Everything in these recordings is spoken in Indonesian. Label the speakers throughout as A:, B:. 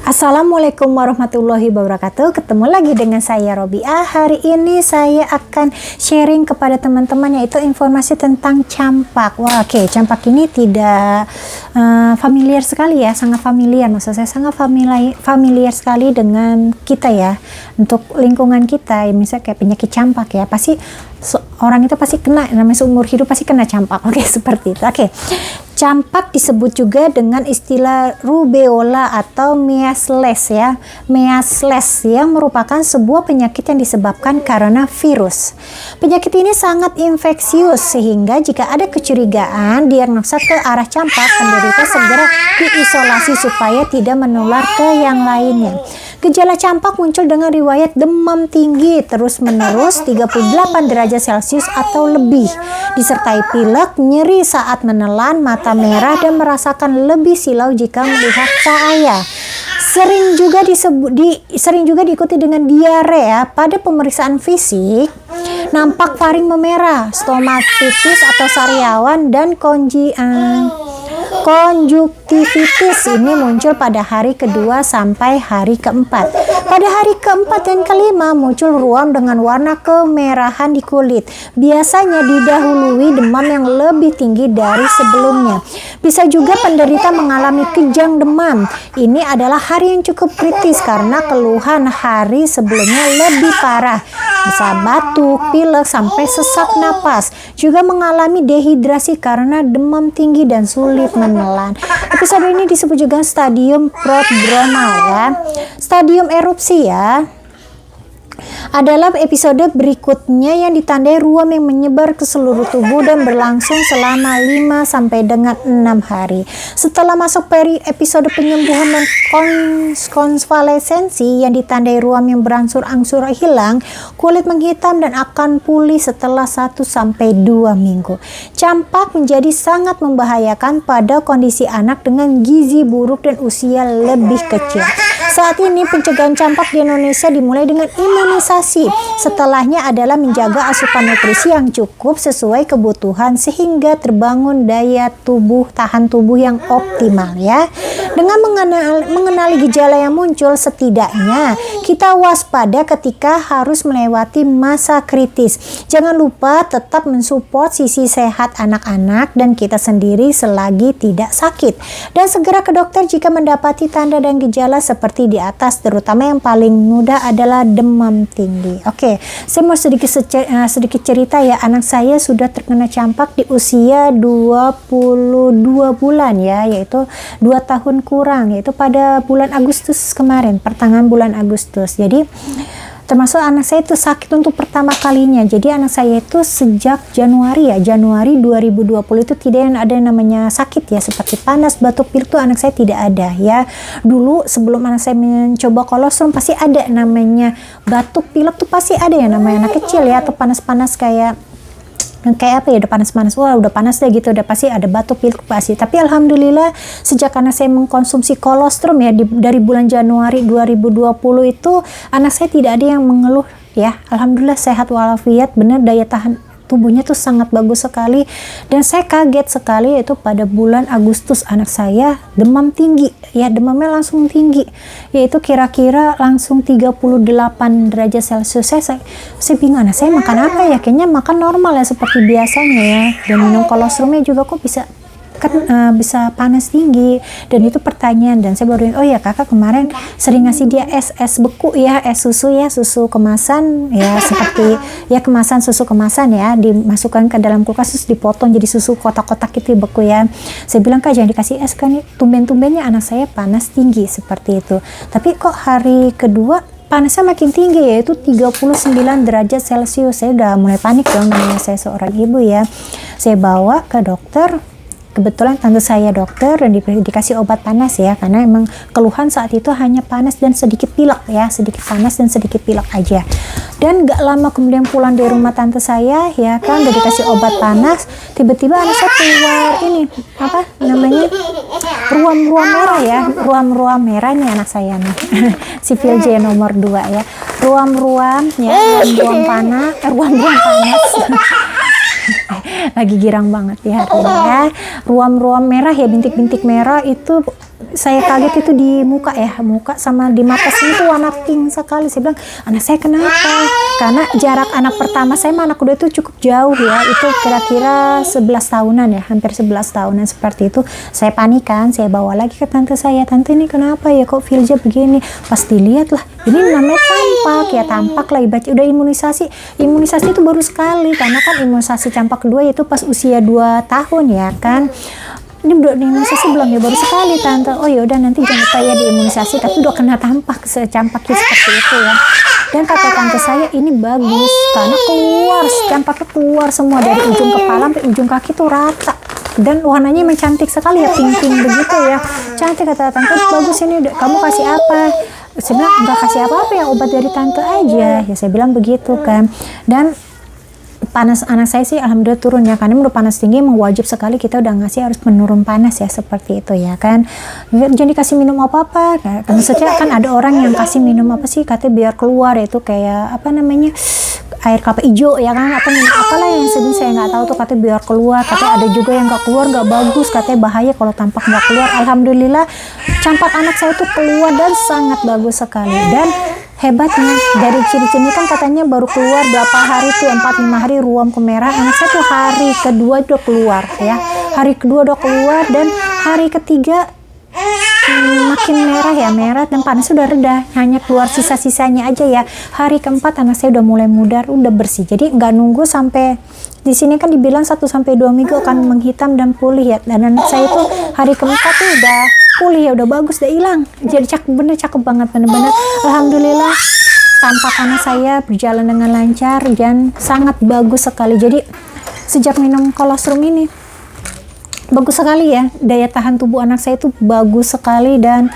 A: Assalamualaikum warahmatullahi wabarakatuh. Ketemu lagi dengan saya Robiah. Hari ini saya akan sharing kepada teman-teman yaitu informasi tentang campak. Wah, oke, campak ini tidak familiar sekali ya, sangat familiar. Maksud saya sangat familiar sekali dengan kita ya. Untuk lingkungan kita, misalnya kayak penyakit campak ya, pasti orang itu pasti kena, namanya seumur hidup pasti kena campak. Oke, seperti itu. Oke. Campak disebut juga dengan istilah rubeola atau measles ya. Measles yang merupakan sebuah penyakit yang disebabkan karena virus. Penyakit ini sangat infeksius sehingga jika ada kecurigaan diagnosa ke arah campak, penderita segera diisolasi supaya tidak menular ke yang lainnya. Gejala campak muncul dengan riwayat demam tinggi terus-menerus 38 derajat Celcius atau lebih, disertai pilek, nyeri saat menelan, mata merah, dan merasakan lebih silau jika melihat cahaya. Sering juga diikuti dengan diare ya. Pada pemeriksaan fisik, nampak faring memerah, stomatitis atau sariawan, dan konjuktivitis ini muncul pada hari kedua sampai hari keempat. Pada hari keempat dan kelima muncul ruam dengan warna kemerahan di kulit. Biasanya didahului demam yang lebih tinggi dari sebelumnya. Bisa juga penderita mengalami kejang demam. Ini adalah hari yang cukup kritis karena keluhan hari sebelumnya lebih parah. Bisa batuk, pilek, sampai sesak napas. Juga mengalami dehidrasi karena demam tinggi dan sulit menelan. Episode ini disebut juga stadium prodromal ya. Stadium erupsi ya adalah episode berikutnya yang ditandai ruam yang menyebar ke seluruh tubuh dan berlangsung selama 5 sampai dengan 6 hari. Setelah masuk episode penyembuhan dan konvalesensi yang ditandai ruam yang berangsur-angsur hilang, kulit menghitam dan akan pulih setelah 1 sampai 2 minggu. Campak menjadi sangat membahayakan pada kondisi anak dengan gizi buruk dan usia lebih kecil. Saat ini pencegahan campak di Indonesia dimulai dengan imunisasi. Setelahnya adalah menjaga asupan nutrisi yang cukup sesuai kebutuhan sehingga terbangun daya tahan tubuh yang optimal ya. Dengan mengenali gejala yang muncul, setidaknya kita waspada ketika harus melewati masa kritis. Jangan lupa tetap mensupport sisi sehat anak-anak dan kita sendiri selagi tidak sakit. Dan segera ke dokter jika mendapati tanda dan gejala seperti di atas, terutama yang paling mudah adalah demam tinggi. Oke, saya mau sedikit cerita ya. Anak saya sudah terkena campak di usia 22 bulan ya, yaitu 2 tahun kurang, yaitu pada bulan Agustus kemarin, pertengahan bulan Agustus. Jadi termasuk anak saya itu sakit untuk pertama kalinya. Jadi anak saya itu sejak Januari 2020 itu tidak ada yang namanya sakit ya, seperti panas, batuk, pilek itu anak saya tidak ada ya. Dulu sebelum anak saya mencoba kolostrum pasti ada namanya batuk, pilek tuh pasti ada ya, namanya anak kecil ya, atau panas-panas kayak apa ya, udah panas-panas, wah udah panas deh gitu, udah pasti ada batuk, pilek pasti. Tapi alhamdulillah sejak anak saya mengkonsumsi kolostrum ya dari bulan Januari 2020 itu anak saya tidak ada yang mengeluh ya. Alhamdulillah sehat walafiat, benar daya tahan tubuhnya tuh sangat bagus sekali. Dan saya kaget sekali yaitu pada bulan Agustus anak saya demam tinggi ya, demamnya langsung tinggi, yaitu kira-kira langsung 38 derajat Celcius. Saya bingung, anak saya makan apa ya, kayaknya makan normal ya seperti biasanya ya, dan minum kolostrumnya juga kok bisa panas tinggi. Dan itu pertanyaan, dan saya baru oh ya kakak kemarin sering ngasih dia es beku ya, es susu ya, susu kemasan ya, seperti ya kemasan susu kemasan ya, dimasukkan ke dalam kulkas terus dipotong jadi susu kotak-kotak itu beku ya. Saya bilang kak jangan dikasih es kan, tumben-tumbennya anak saya panas tinggi seperti itu. Tapi kok hari kedua panasnya makin tinggi, yaitu 39 derajat Celcius. Saya udah mulai panik dong, namanya saya seorang ibu ya. Saya bawa ke dokter. Kebetulan tante saya dokter dan dikasih obat panas ya, karena emang keluhan saat itu hanya panas dan sedikit pilek ya, sedikit panas dan sedikit pilek aja. Dan gak lama kemudian pulang dari rumah tante saya ya kan, udah dikasih obat panas, tiba-tiba anak saya keluar ini apa namanya, ruam-ruam merah ya, ruam-ruam merah nih anak saya nih sipil J nomor 2 ya, ruam-ruam ya, ruam-ruam panas lagi girang banget ya hari ini ya. Ruam-ruam merah ya, bintik-bintik merah itu saya kaget itu di muka sama di mata sini tuh warna pink sekali. Saya bilang, anak saya kenapa? Karena jarak anak pertama saya sama anak kedua itu cukup jauh ya, itu kira-kira 11 tahunan ya, hampir 11 tahunan seperti itu. Saya panik kan, saya bawa lagi ke tante saya, tante ini kenapa ya kok Filja begini? Pas dilihat lah, ini namanya campak ya, tampak lah ibaratnya udah imunisasi itu baru sekali, karena kan imunisasi campak kedua itu pas usia 2 tahun ya kan. Ini udah imunisasi belum ya, baru sekali tante. Oh ya udah, nanti jangan lupa ya diimunisasi, tapi udah kena campaknya seperti itu ya. Dan kata tante saya ini bagus karena campaknya keluar semua dari ujung kepala sampai ujung kaki tuh rata, dan warnanya memang cantik sekali ya, pink begitu ya, cantik. Kata tante, bagus ini, udah kamu kasih apa? Saya bilang nggak kasih apa-apa ya, obat dari tante aja ya, saya bilang begitu kan. Dan panas anak saya sih alhamdulillah turun ya, karena udah panas tinggi emang wajib sekali kita udah ngasih harus menurun panas ya, seperti itu ya kan. Jadi kasih minum apa-apa ya, maksudnya kan ada orang yang kasih minum apa sih, katanya biar keluar itu kayak apa namanya, air kelapa hijau ya kan, atau minum apalah yang sedih saya nggak tahu tuh, katanya biar keluar. Katanya ada juga yang nggak keluar, nggak bagus, katanya bahaya kalau tampak nggak keluar. Alhamdulillah campak anak saya itu keluar dan sangat bagus sekali. Dan hebatnya dari ciri-ciri kan katanya baru keluar berapa hari tuh, 4-5 hari ruam kemerah. Anak saya tuh hari kedua udah keluar ya, hari kedua udah keluar, dan hari ketiga makin merah dan panas sudah reda, hanya keluar sisa-sisanya aja ya. Hari keempat anak saya udah mulai mudar, udah bersih. Jadi nggak nunggu sampai di sini kan dibilang 1-2 minggu akan menghitam dan pulih ya. Dan anak saya itu hari keempat tuh udah pulih ya, udah bagus, udah hilang. Jadi cakep banget bener-bener. Alhamdulillah tampak anak saya berjalan dengan lancar dan sangat bagus sekali. Jadi sejak minum kolostrum ini bagus sekali ya, daya tahan tubuh anak saya itu bagus sekali, dan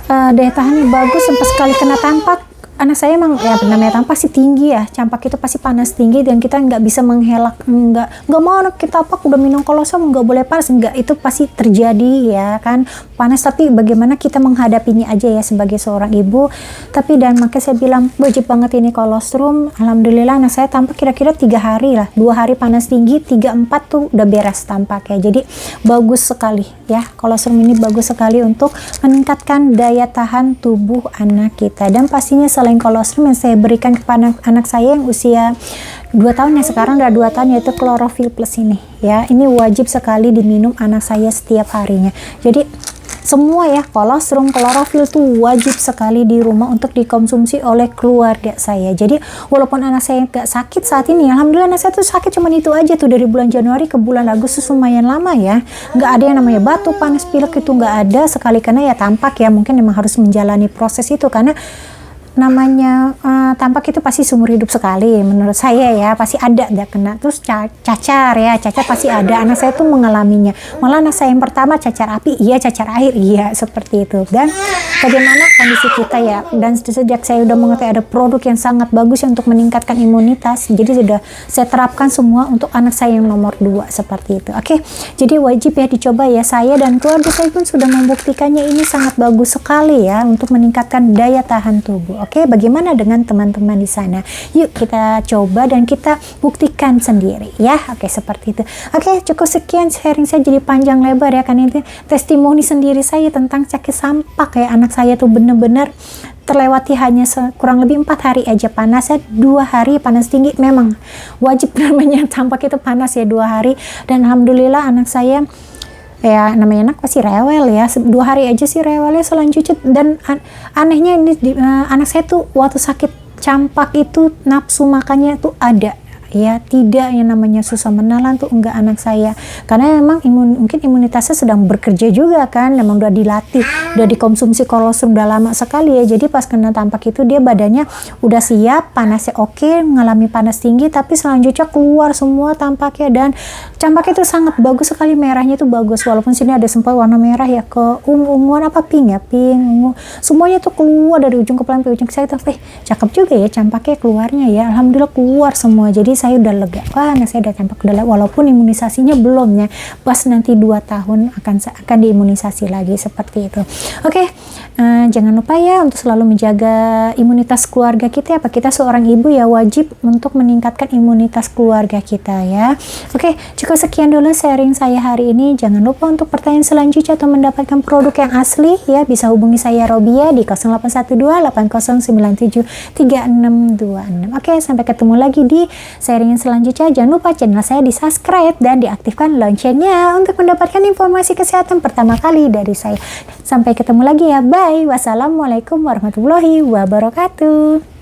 A: daya tahannya bagus. sampai sekali kena tampak, anak saya emang ya namanya tampak sih tinggi ya, campak itu pasti panas tinggi, dan kita nggak bisa menghelak, nggak mau anak kita tampak udah minum kolostrum nggak boleh panas, nggak, itu pasti terjadi ya kan panas. Tapi bagaimana kita menghadapinya aja ya sebagai seorang ibu. Tapi dan makanya saya bilang wajib banget ini kolostrum. Alhamdulillah anak saya tampak kira-kira 3 hari lah, 2 hari panas tinggi, 3-4 tuh udah beres tampak ya. Jadi bagus sekali ya, kolostrum ini bagus sekali untuk meningkatkan daya tahan tubuh anak kita. Dan pastinya selain kolostrum yang saya berikan kepada anak saya yang usia 2 tahun ya, sekarang udah 2 tahun, yaitu klorofil plus ini ya. Ini wajib sekali diminum anak saya setiap harinya. Jadi semua ya, kolostrum, klorofil tuh wajib sekali di rumah untuk dikonsumsi oleh keluarga saya. Jadi walaupun anak saya gak sakit saat ini, alhamdulillah anak saya tuh sakit cuman itu aja tuh, dari bulan Januari ke bulan Agustus lumayan lama ya. Gak ada yang namanya batuk, panas, pilek, itu gak ada sekali. Karena ya tampak ya, mungkin memang harus menjalani proses itu, karena namanya tampak itu pasti seumur hidup sekali menurut saya ya, pasti ada kena. Terus cacar pasti ada, anak saya tuh mengalaminya. Malah anak saya yang pertama cacar api iya, cacar air iya, seperti itu. Dan bagaimana kondisi kita ya, dan sejak saya udah mengetahui ada produk yang sangat bagus ya untuk meningkatkan imunitas, jadi sudah saya terapkan semua untuk anak saya yang nomor 2 seperti itu. Oke, jadi wajib ya dicoba ya, saya dan keluarga saya pun sudah membuktikannya, ini sangat bagus sekali ya untuk meningkatkan daya tahan tubuh. Oke, bagaimana dengan teman-teman di sana? Yuk kita coba dan kita buktikan sendiri ya. Oke, seperti itu. Oke, cukup sekian sharing saya, jadi panjang lebar ya, kan itu testimoni sendiri saya tentang sakit campak ya. Anak saya tuh bener-bener terlewati hanya kurang lebih 4 hari aja panasnya, 2 hari panas tinggi. Memang wajib namanya campak itu panas ya 2 hari, dan alhamdulillah anak saya ya, namanya anak pasti rewel ya, 2 hari aja sih rewelnya selanjutnya. Dan anehnya ini anak saya tuh waktu sakit campak itu nafsu makannya tuh ada ya, tidak yang namanya susah menelan tuh enggak anak saya, karena memang mungkin imunitasnya sedang bekerja juga kan, memang udah dilatih, udah dikonsumsi kolostrum udah lama sekali ya. Jadi pas kena tampak itu dia badannya udah siap, panasnya oke, mengalami panas tinggi, tapi selanjutnya keluar semua tampaknya. Dan campak itu sangat bagus sekali, merahnya itu bagus, walaupun sini ada sempat warna merah ya, ke unguan apa pink ya, pink, ungu, semuanya tuh keluar dari ujung kepala sampai ujung. Saya tuh cakep juga ya campaknya keluarnya ya, alhamdulillah keluar semua. Jadi saya udah lega, wah anak saya udah tampak udah lega, walaupun imunisasinya belum ya, pas nanti 2 tahun akan diimunisasi lagi seperti itu. Oke, jangan lupa ya untuk selalu menjaga imunitas keluarga kita ya. Kita seorang ibu ya wajib untuk meningkatkan imunitas keluarga kita ya. Oke, cukup sekian dulu sharing saya hari ini. Jangan lupa untuk pertanyaan selanjutnya atau mendapatkan produk yang asli ya, bisa hubungi saya Robia di 0812-8097-3626. Oke, sampai ketemu lagi di sharing selanjutnya. Jangan lupa channel saya di subscribe dan diaktifkan loncengnya untuk mendapatkan informasi kesehatan pertama kali dari saya. Sampai ketemu lagi ya, bye. Wassalamualaikum warahmatullahi wabarakatuh.